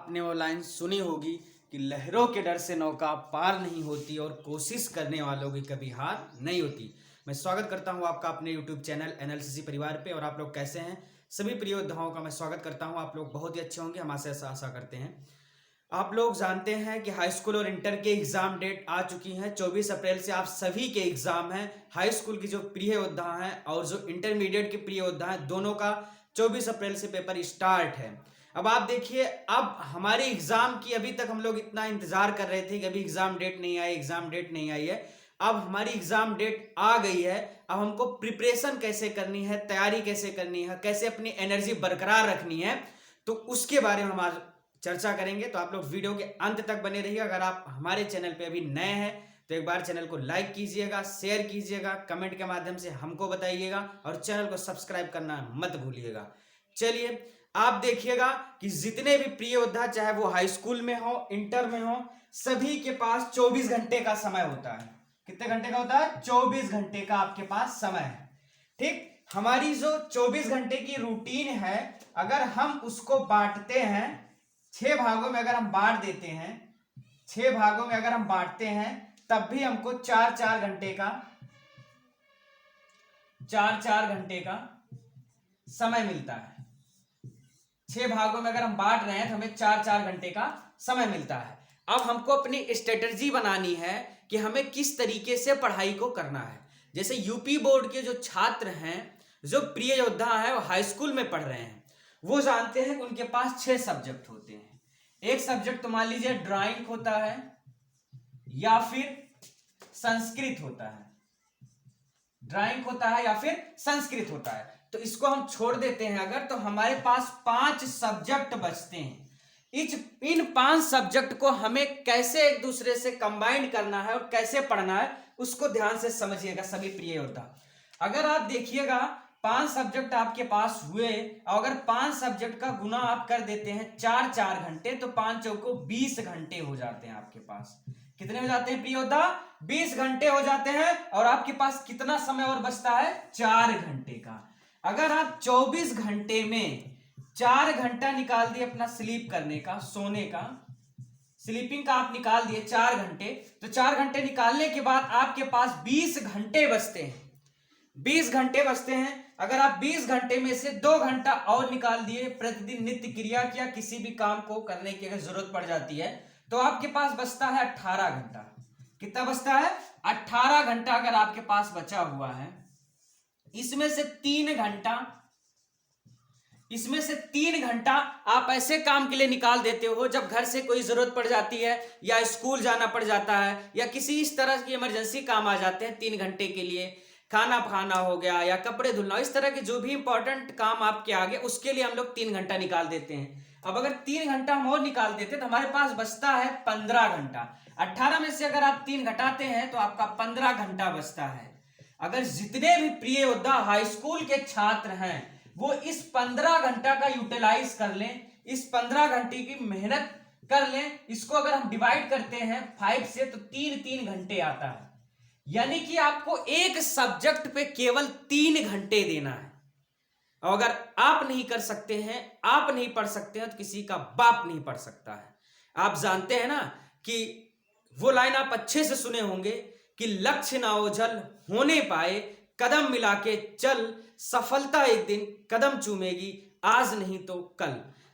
आपने वो लाइन सुनी होगी कि लहरों के डर से नौका पार नहीं होती और कोशिश करने वालों की कभी हार नहीं होती। मैं स्वागत करता हूं आपका अपने YouTube चैनल एनएलसीसी परिवार पे। और आप लोग कैसे हैं? सभी प्रिय योद्धाओं का मैं स्वागत करता हूं। आप लोग बहुत ही अच्छे होंगे, हम ऐसा आशा करते हैं। आप लोग जानते हैं कि हाई स्कूल और इंटर के एग्जाम डेट आ चुकी हैं। 24 अप्रैल से आप सभी के एग्जाम हैं। हाई स्कूल की जो प्रिय योद्धा हैं और जो इंटरमीडिएट के प्रिय योद्धा हैं, दोनों का 24 अप्रैल से पेपर स्टार्ट है। अब आप देखिए, अब हमारे एग्जाम की अभी तक हम लोग इतना इंतजार कर रहे थे कि अभी एग्जाम डेट नहीं आई, एग्जाम डेट नहीं आई है। अब हमारी एग्जाम डेट आ गई है। अब हमको प्रिपरेशन कैसे करनी है, तैयारी कैसे करनी है, कैसे अपनी एनर्जी बरकरार रखनी है, तो उसके बारे में हम आज चर्चा करेंगे। तो आप लोग वीडियो के अंत तक बने रहिए। अगर आप हमारे चैनल पे अभी नए हैं तो एक बार चैनल को लाइक कीजिएगा, शेयर कीजिएगा, कमेंट के माध्यम से हमको बताइएगा और चैनल को सब्सक्राइब करना मत भूलिएगा। चलिए, आप देखिएगा कि जितने भी प्रिय योद्धा, चाहे वो हाई स्कूल में हो, इंटर में हो, सभी के पास 24 घंटे का समय होता है। कितने घंटे का होता है? 24 घंटे का आपके पास समय है। ठीक, हमारी जो 24 घंटे की रूटीन है, अगर हम उसको बांटते हैं 6 भागों में, अगर हम बांट देते हैं 6 भागों में, अगर हम बांटते हैं, तब भी हमको 4-4 घंटे का 4-4 घंटे का समय मिलता है। 6 भागों में अगर हम बांट रहे हैं तो हमें 4-4 घंटे का समय मिलता है। अब हमको अपनी स्ट्रेटजी बनानी है कि हमें किस तरीके से पढ़ाई को करना है। जैसे यूपी बोर्ड के जो छात्र हैं, जो प्रिय योद्धा हैं, वो हाई स्कूल में पढ़ रहे हैं, वो जानते हैं कि उनके पास 6 सब्जेक्ट होते हैं। एक सब्जेक्ट तो मान लीजिए ड्राइंग होता है या फिर संस्कृत होता है, ड्राइंग होता है या फिर संस्कृत होता है। तो इसको हम छोड़ देते हैं अगर, तो हमारे पास 5 सब्जेक्ट बचते हैं। इन 5 सब्जेक्ट को हमें कैसे एक दूसरे से कंबाइन करना है और कैसे पढ़ना है, उसको ध्यान से समझिएगा सभी प्रिय योद्धा। अगर आप देखिएगा 5 सब्जेक्ट आपके पास हुए, और अगर 5 सब्जेक्ट का गुना आप कर देते हैं 4-4 घंटे, तो 5 चौको 20 घंटे हो जाते हैं आपके पास। कितने हो जाते हैं प्रिय योद्धा? 20 घंटे हो जाते हैं। और आपके पास कितना समय और बचता है? 4 घंटे का। अगर आप 24 घंटे में 4 घंटा निकाल दिए अपना स्लीप करने का, सोने का, स्लीपिंग का आप निकाल दिए 4 घंटे, तो 4 घंटे निकालने के बाद आपके पास 20 घंटे बचते हैं। 20 घंटे बचते हैं। अगर आप 20 घंटे में से 2 घंटा और निकाल दिए, प्रतिदिन नित्य क्रिया या किसी भी काम को करने की अगर जरूरत पड़ जाती है, तो आपके पास बचता है 18 घंटा। कितना बचता है? 18 घंटा अगर आपके पास बचा हुआ है, इसमें से 3 घंटा आप ऐसे काम के लिए निकाल देते हो जब घर से कोई जरूरत पड़ जाती है, या स्कूल जाना पड़ जाता है, या किसी इस तरह की इमरजेंसी काम आ जाते हैं। 3 घंटे के लिए खाना खाना हो गया या कपड़े धुलना, इस तरह के जो भी इंपॉर्टेंट काम आपके आगे, उसके लिए हम लोग 3 घंटा निकाल देते हैं। अब अगर 3 घंटा हम और निकाल देते तो हमारे पास बचता है 15 घंटा। 18 में से अगर आप 3 घटाते हैं तो आपका 15 घंटा बचता है। अगर जितने भी प्रिय योद्धा हाई स्कूल के छात्र हैं, वो इस 15 घंटा का यूटिलाइज कर लें, इस 15 घंटे की मेहनत कर लें। इसको अगर हम डिवाइड करते हैं 5 से, तो 3-3 घंटे आता है। यानी कि आपको एक सब्जेक्ट पे केवल 3 घंटे देना है। और अगर आप नहीं कर सकते हैं, आप नहीं पढ़ सकते हैं, तो किसी का बाप नहीं पढ़ सकता है। आप जानते हैं ना कि वो लाइन आप अच्छे से सुने होंगे कि लक्ष्य ना ओझल होने पाए, कदम मिला के चल, सफलता एक दिन कदम चूमेगी, आज नहीं तो कल।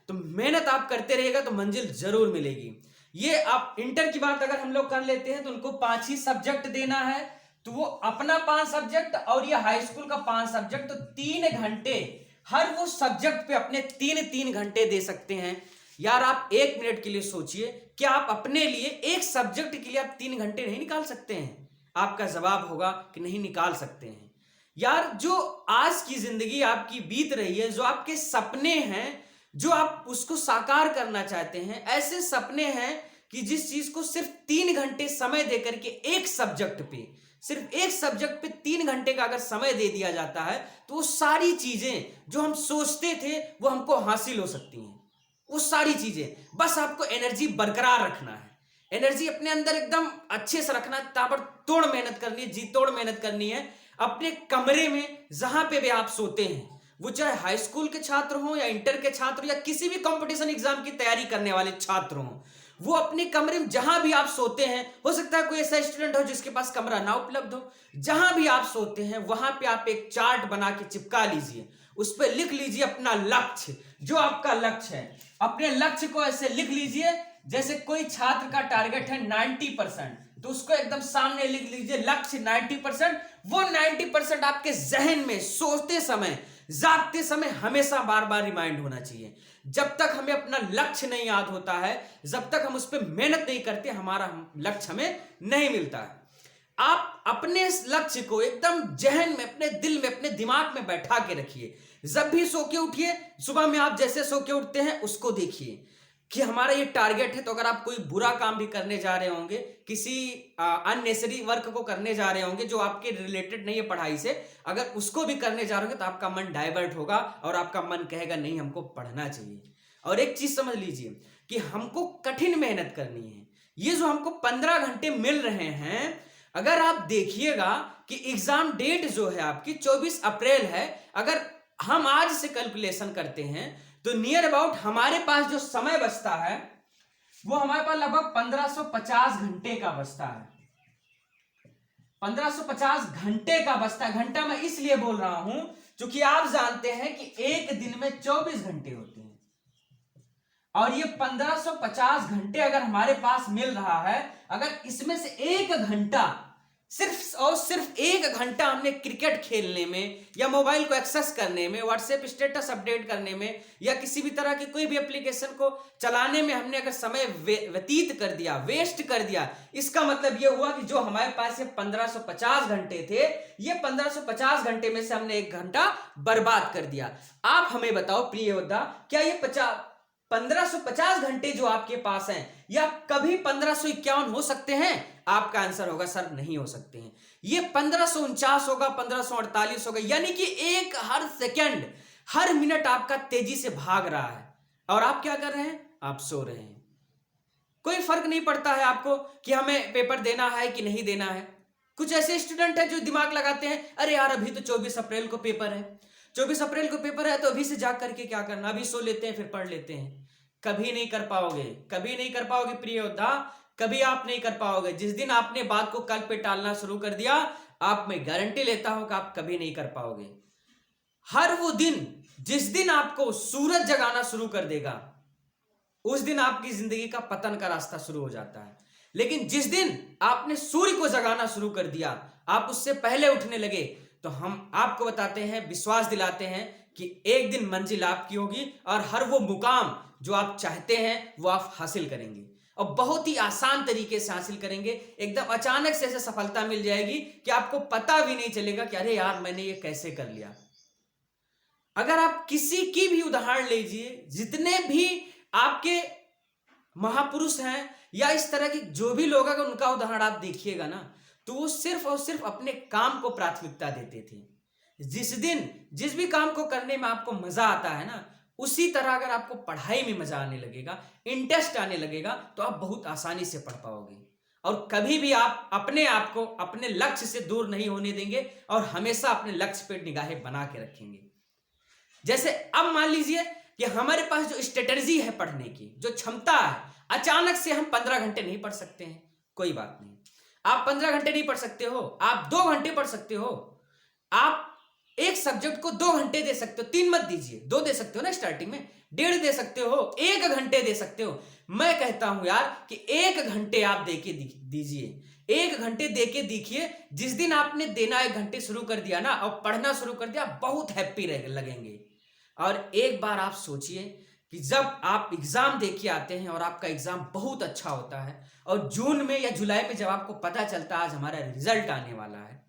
तो मेहनत आप करते रहिएगा तो मंजिल जरूर मिलेगी। ये आप इंटर की बात अगर हम लोग कर लेते हैं, तो उनको 5 ही सब्जेक्ट देना है, तो वो अपना 5 सब्जेक्ट और ये हाई स्कूल का 5 सब्जेक्ट, तो 3 घंटे हर वो सब्जेक्ट पे अपने 3-3 घंटे दे सकते हैं। यार, आप 1 मिनट के लिए सोचिए, क्या आप अपने लिए एक सब्जेक्ट के लिए आप 3 घंटे नहीं निकाल सकते हैं? आपका जवाब होगा कि नहीं निकाल सकते हैं। यार, जो आज की जिंदगी आपकी बीत रही है, जो आपके सपने हैं, जो आप उसको साकार करना चाहते हैं, ऐसे सपने हैं कि जिस चीज को सिर्फ 3 घंटे समय देकर के एक सब्जेक्ट पे, सिर्फ एक सब्जेक्ट पे 3 घंटे का अगर समय दे दिया जाता है, तो वो सारी चीजें जो हम सोचते थे वो हमको हासिल हो सकती हैं। वो सारी चीजें, बस आपको एनर्जी बरकरार रखना है, एनर्जी अपने अंदर एकदम अच्छे से रखना है, ताबड़तोड़ मेहनत करनी है, जी तोड़ मेहनत करनी है। अपने कमरे में जहां पे भी आप सोते हैं, वो चाहे हाई स्कूल के छात्र हों या इंटर के छात्र या किसी भी कंपटीशन एग्जाम की तैयारी करने वाले छात्र हों, वो अपने कमरे में जहां भी आप सोते हैं, हो सकता है कोई ऐसा स्टूडेंट हो जिसके पास कमरा ना उपलब्ध हो, जहां भी आप सोते हैं वहां पे आप एक चार्ट बना के चिपका लीजिए, उस पर लिख लीजिए अपना लक्ष्य, जो आपका लक्ष्य है। अपने लक्ष्य को ऐसे लिख लीजिए जैसे कोई छात्र का टारगेट है 90%, तो उसको एकदम सामने लिख लीजिए लक्ष्य 90%। वो 90% आपके जहन में सोते समय, जागते समय हमेशा बार बार रिमाइंड होना चाहिए। जब तक हमें अपना लक्ष्य नहीं याद होता है, जब तक हम उस पर मेहनत नहीं करते, हमारा लक्ष्य हमें नहीं मिलता है। आप अपने इस लक्ष्य को एकदम जहन में, अपने दिल में, अपने दिमाग में बैठा के रखिए। जब भी सो के उठिए, सुबह में आप जैसे सो के उठते हैं उसको देखिए कि हमारा ये टारगेट है। तो अगर आप कोई बुरा काम भी करने जा रहे होंगे, किसी अननेसेसरी वर्क को करने जा रहे होंगे जो आपके रिलेटेड नहीं है पढ़ाई से, अगर उसको भी करने जा रहे होंगे तो आपका मन डाइवर्ट होगा और आपका मन कहेगा नहीं हमको पढ़ना चाहिए। और एक चीज समझ लीजिए कि हमको कठिन मेहनत करनी है। ये जो हमको 15 घंटे मिल रहे हैं, अगर आप देखिएगा कि एग्जाम डेट जो है आपकी 24 अप्रैल है, अगर हम आज से कैलकुलेशन करते हैं तो नियर अबाउट हमारे पास जो समय बचता है वो हमारे पास लगभग 1550 घंटे का बचता है। 1550 घंटे का बचता है। घंटा मैं इसलिए बोल रहा हूं क्योंकि आप जानते हैं कि एक दिन में 24 घंटे होते हैं, और ये 1550 घंटे अगर हमारे पास मिल रहा है, अगर इसमें से एक घंटा, सिर्फ और सिर्फ एक घंटा हमने क्रिकेट खेलने में या मोबाइल को एक्सेस करने में, व्हाट्सएप स्टेटस अपडेट करने में या किसी भी तरह की कोई भी एप्लीकेशन को चलाने में हमने अगर समय व्यतीत कर दिया, वेस्ट कर दिया, इसका मतलब यह हुआ कि जो हमारे पास ये 1550 घंटे थे, ये 1550 घंटे में से हमने एक घंटा बर्बाद कर दिया। आप हमें बताओ प्रिय योद्धा, क्या ये 1550 घंटे जो आपके पास हैं, या कभी 1551 हो सकते हैं? आपका आंसर होगा सर नहीं हो सकते हैं। ये 1549 होगा, 1548 होगा, यानी कि एक हर सेकंड, हर मिनट आपका तेजी से भाग रहा है और आप क्या कर रहे हैं? आप सो रहे हैं। कोई फर्क नहीं पड़ता है आपको कि हमें पेपर देना है कि नहीं देना है। कुछ ऐसे स्टूडेंट हैं जो दिमाग लगाते हैं, अरे यार अभी तो 24 अप्रैल को पेपर है, 24 अप्रैल को पेपर है तो अभी से जाग करके क्या करना, अभी सो लेते हैं फिर पढ़ लेते हैं। कभी नहीं कर पाओगे, कभी नहीं कर पाओगे प्रिय योद्धा, कभी आप नहीं कर पाओगे। जिस दिन आपने बात को कल पे टालना शुरू कर दिया, आप मैं गारंटी लेता हूं कि आप कभी नहीं कर पाओगे। हर वो दिन जिस दिन आपको सूरज जगाना शुरू कर देगा, उस दिन आपकी जिंदगी का पतन का रास्ता शुरू हो जाता है। लेकिन जिस दिन आपने सूर्य को जगाना शुरू कर दिया, आप उससे पहले उठने लगे, तो हम आपको बताते हैं, विश्वास दिलाते हैं कि एक दिन मंजिल आपकी होगी और हर वो मुकाम जो आप चाहते हैं वो आप हासिल करेंगे, और बहुत ही आसान तरीके से हासिल करेंगे। एकदम अचानक से ऐसे सफलता मिल जाएगी कि आपको पता भी नहीं चलेगा कि अरे यार मैंने ये कैसे कर लिया। अगर आप किसी की भी उदाहरण लीजिए, जितने भी आपके महापुरुष हैं या इस तरह के जो भी लोग अगर उनका उदाहरण आप देखिएगा ना, तो वो सिर्फ और सिर्फ अपने काम को प्राथमिकता देते थे। जिस दिन जिस भी काम को करने में आपको मजा आता है ना, उसी तरह अगर आपको पढ़ाई में मजा आने लगेगा, इंटरेस्ट आने लगेगा, तो आप बहुत आसानी से पढ़ पाओगे और कभी भी आप अपने आप को अपने लक्ष्य से दूर नहीं होने देंगे और हमेशा अपने लक्ष्य पर निगाहें बना के रखेंगे। जैसे अब मान लीजिए कि हमारे पास जो स्ट्रेटजी है पढ़ने की, जो क्षमता है, अचानक से हम 15 घंटे नहीं पढ़ सकते हैं, कोई बात नहीं। आप 15 घंटे नहीं पढ़ सकते हो, आप 2 घंटे पढ़ सकते हो। आप एक सब्जेक्ट को 2 घंटे दे सकते हो, 3 मत दीजिए, 2 दे सकते हो ना स्टार्टिंग में, 1.5 दे सकते हो, 1 घंटे दे सकते हो। मैं कहता हूं यार कि 1 घंटे आप देके दीजिए, 1 घंटे देके देखिए। जिस दिन आपने देना 1 घंटे शुरू कर दिया ना और पढ़ना शुरू कर दिया, बहुत हैप्पी लगेंगे। और एक बार आप सोचिए कि जब आप एग्जाम दे के आते हैं और आपका एग्जाम बहुत अच्छा होता है, और जून में या जुलाई में जब आपको पता चलता है आज हमारा रिजल्ट आने वाला है,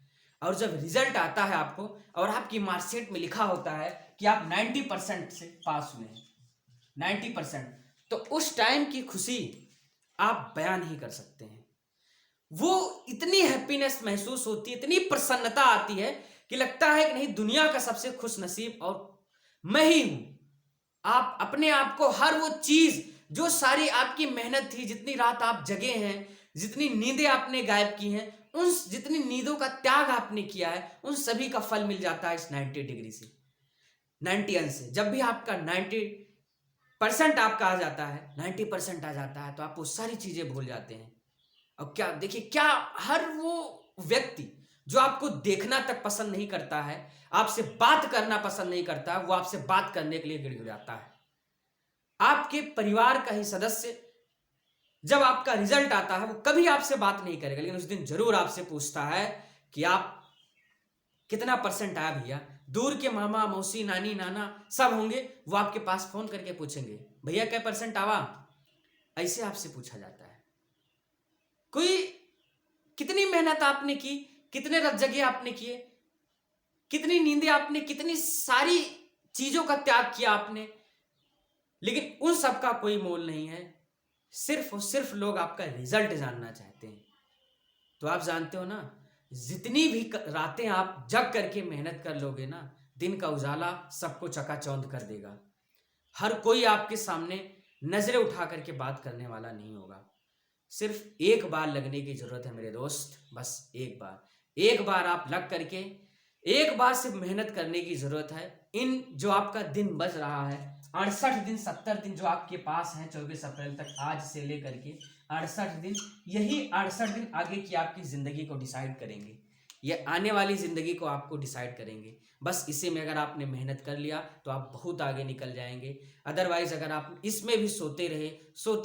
और जब रिजल्ट आता है आपको और आपकी मार्कशीट में लिखा होता है कि आप 90% से पास हुए हैं, 90%, तो उस टाइम की खुशी आप बयान नहीं कर सकते हैं। वो इतनी हैप्पीनेस महसूस होती है, इतनी प्रसन्नता आती है कि लगता है कि नहीं, दुनिया का सबसे खुश नसीब और मैं ही हूं। आप अपने आप को हर वो चीज जो सारी आपकी मेहनत थी, जितनी रात आप जगे हैं, जितनी नींदें आपने गायब की हैं, उन जितनी नींदों का त्याग आपने किया है, उन सभी का फल मिल जाता है इस 90 डिग्री से। 90 अंक से। जब भी आपका 90% आपका आ जाता है, 90% आ जाता है, तो आप वो सारी चीजें भूल जाते हैं। अब क्या देखिए, क्या हर वो व्यक्ति जो आपको देखना तक पसंद नहीं करता है, आपसे बात करना पसंद नहीं करता, वो आपसे बात करने के लिए गिड़गिड़ाता है। आपके परिवार का ही सदस्य जब आपका रिजल्ट आता है, वो कभी आपसे बात नहीं करेगा, लेकिन उस दिन जरूर आपसे पूछता है कि आप कितना परसेंट आया भैया। दूर के मामा मौसी नानी नाना सब होंगे, वो आपके पास फोन करके पूछेंगे भैया क्या परसेंट आवा। ऐसे आपसे पूछा जाता है। कोई कितनी मेहनत आपने की, कितने रज्जगे आपने किए, कितनी नींदें आपने, कितनी सारी चीजों का त्याग किया आपने, लेकिन उन सब का कोई मोल नहीं है। सिर्फ और सिर्फ लोग आपका रिजल्ट जानना चाहते हैं। तो आप जानते हो ना, जितनी भी रातें आप जग करके मेहनत कर लोगे ना, दिन का उजाला सबको चकाचौंध कर देगा। हर कोई आपके सामने नजरें उठा करके बात करने वाला नहीं होगा। सिर्फ एक बार लगने की जरूरत है मेरे दोस्त, बस एक बार आप लग करके एक बार सिर्फ मेहनत करने की जरूरत है। इन जो आपका दिन बच रहा है, 68 दिन 70 दिन जो आपके पास है 24 अप्रैल तक, आज से लेकर के 68 दिन, यही 68 दिन आगे की आपकी जिंदगी को डिसाइड करेंगे। ये आने वाली जिंदगी को आपको डिसाइड करेंगे। बस इसी में अगर आपने मेहनत कर लिया तो आप बहुत आगे निकल जाएंगे। अदरवाइज अगर आप इसमें भी सोते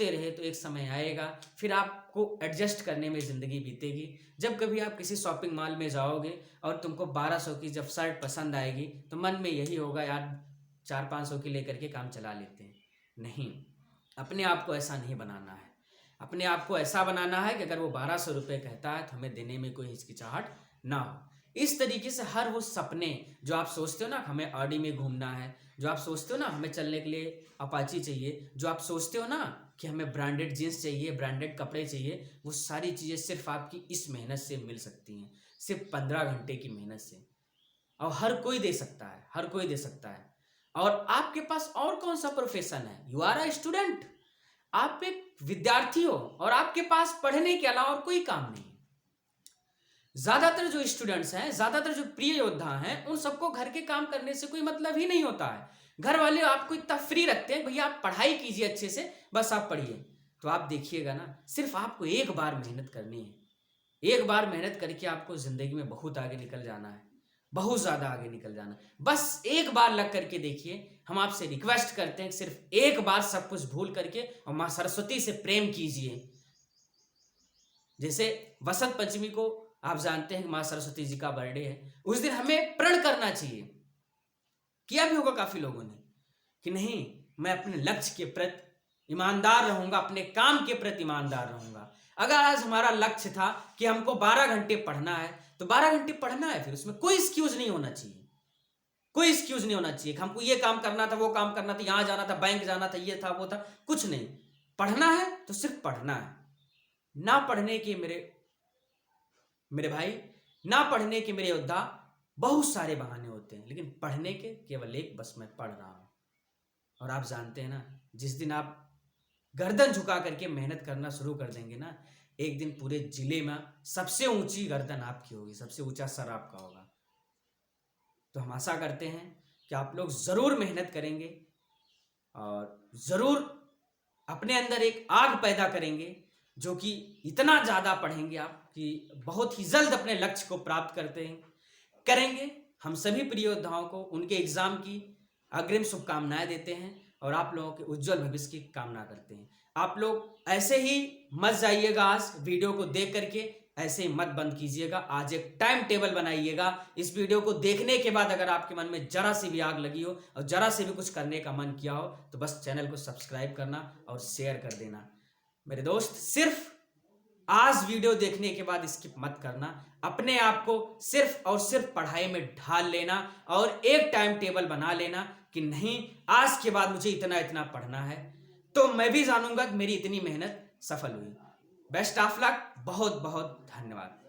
रहे तो एक समय आएगा फिर आपको एडजस्ट करने में ज़िंदगी बीतेगी। जब कभी आप किसी शॉपिंग मॉल में जाओगे और तुमको 1200 की जब शर्ट पसंद आएगी तो मन में यही होगा यार 400-500 की लेकर के काम चला लेते हैं। नहीं, अपने आप को ऐसा नहीं बनाना है। अपने आप को ऐसा बनाना है कि अगर वो 1200 रुपये कहता है तो हमें देने में कोई हिचकिचाहट ना हो। इस तरीके से हर वो सपने जो आप सोचते हो ना, हमें ऑडी में घूमना है, जो आप सोचते हो ना हमें चलने के लिए अपाची चाहिए, जो आप सोचते हो ना कि हमें ब्रांडेड जीन्स चाहिए, ब्रांडेड कपड़े चाहिए, वो सारी चीज़ें सिर्फ आपकी इस मेहनत से मिल सकती हैं, सिर्फ 15 घंटे की मेहनत से। और हर कोई दे सकता है, हर कोई दे सकता है। और आपके पास और कौन सा प्रोफेशन है? यू आर अ स्टूडेंट, आप एक विद्यार्थी हो और आपके पास पढ़ने के अलावा और कोई काम नहीं। ज्यादातर जो स्टूडेंट्स हैं, ज्यादातर जो प्रिय योद्धा हैं, उन सबको घर के काम करने से कोई मतलब ही नहीं होता है। घर वाले आपको इतना फ्री रखते हैं, भैया आप पढ़ाई कीजिए अच्छे से, बस आप पढ़िए। तो आप देखिएगा ना, सिर्फ आपको एक बार मेहनत करनी है। एक बार मेहनत करके आपको जिंदगी में बहुत आगे निकल जाना है, बहुत ज्यादा आगे निकल जाना है। बस एक बार लग करके देखिए। हम आपसे रिक्वेस्ट करते हैं कि सिर्फ एक बार सब कुछ भूल करके और माँ सरस्वती से प्रेम कीजिए। जैसे वसंत पंचमी को आप जानते हैं माँ सरस्वती जी का बर्थडे है, उस दिन हमें प्रण करना चाहिए, किया भी होगा काफी लोगों ने, कि नहीं मैं अपने लक्ष्य के प्रति ईमानदार रहूंगा, अपने काम के प्रति ईमानदार रहूंगा। अगर आज हमारा लक्ष्य था कि हमको 12 घंटे पढ़ना है तो 12 घंटे पढ़ना है, फिर उसमें कोई एक्सक्यूज नहीं होना चाहिए, कोई एक्सक्यूज नहीं होना चाहिए कि हमको ये काम करना था, वो काम करना था, यहां जाना था, बैंक जाना था, ये था वो था, कुछ नहीं। पढ़ना है तो सिर्फ पढ़ना है। ना पढ़ने के मेरे भाई, ना पढ़ने के मेरे योद्धा, बहुत सारे बहाने होते हैं, लेकिन पढ़ने के केवल एक, बस मैं पढ़ रहा हूं। और आप जानते हैं ना, जिस दिन आप गर्दन झुका करके मेहनत करना शुरू कर देंगे ना, एक दिन पूरे जिले में सबसे ऊंची गर्दन आपकी होगी, सबसे ऊंचा सर आपका होगा। तो हम आशा करते हैं कि आप लोग जरूर मेहनत करेंगे और जरूर अपने अंदर एक आग पैदा करेंगे, जो कि इतना ज्यादा पढ़ेंगे आप कि बहुत ही जल्द अपने लक्ष्य को प्राप्त करेंगे। हम सभी प्रिय योद्धाओं को उनके एग्जाम की अग्रिम शुभकामनाएं देते हैं और आप लोगों के उज्जवल भविष्य की कामना करते हैं। आप लोग ऐसे ही मत जाइएगा, आज वीडियो को देख करके ऐसे ही मत बंद कीजिएगा। आज एक टाइम टेबल बनाइएगा। इस वीडियो को देखने के बाद अगर आपके मन में जरा सी भी आग लगी हो और जरा से भी कुछ करने का मन किया हो तो बस चैनल को सब्सक्राइब करना और शेयर कर देना। मेरे दोस्त, सिर्फ आज वीडियो देखने के बाद स्किप मत करना। अपने आप को सिर्फ और सिर्फ पढ़ाई में ढाल लेना और एक टाइम टेबल बना लेना कि नहीं, आज के बाद मुझे इतना इतना पढ़ना है, तो मैं भी जानूंगा कि मेरी इतनी मेहनत सफल हुई। बेस्ट ऑफ लक, बहुत बहुत धन्यवाद।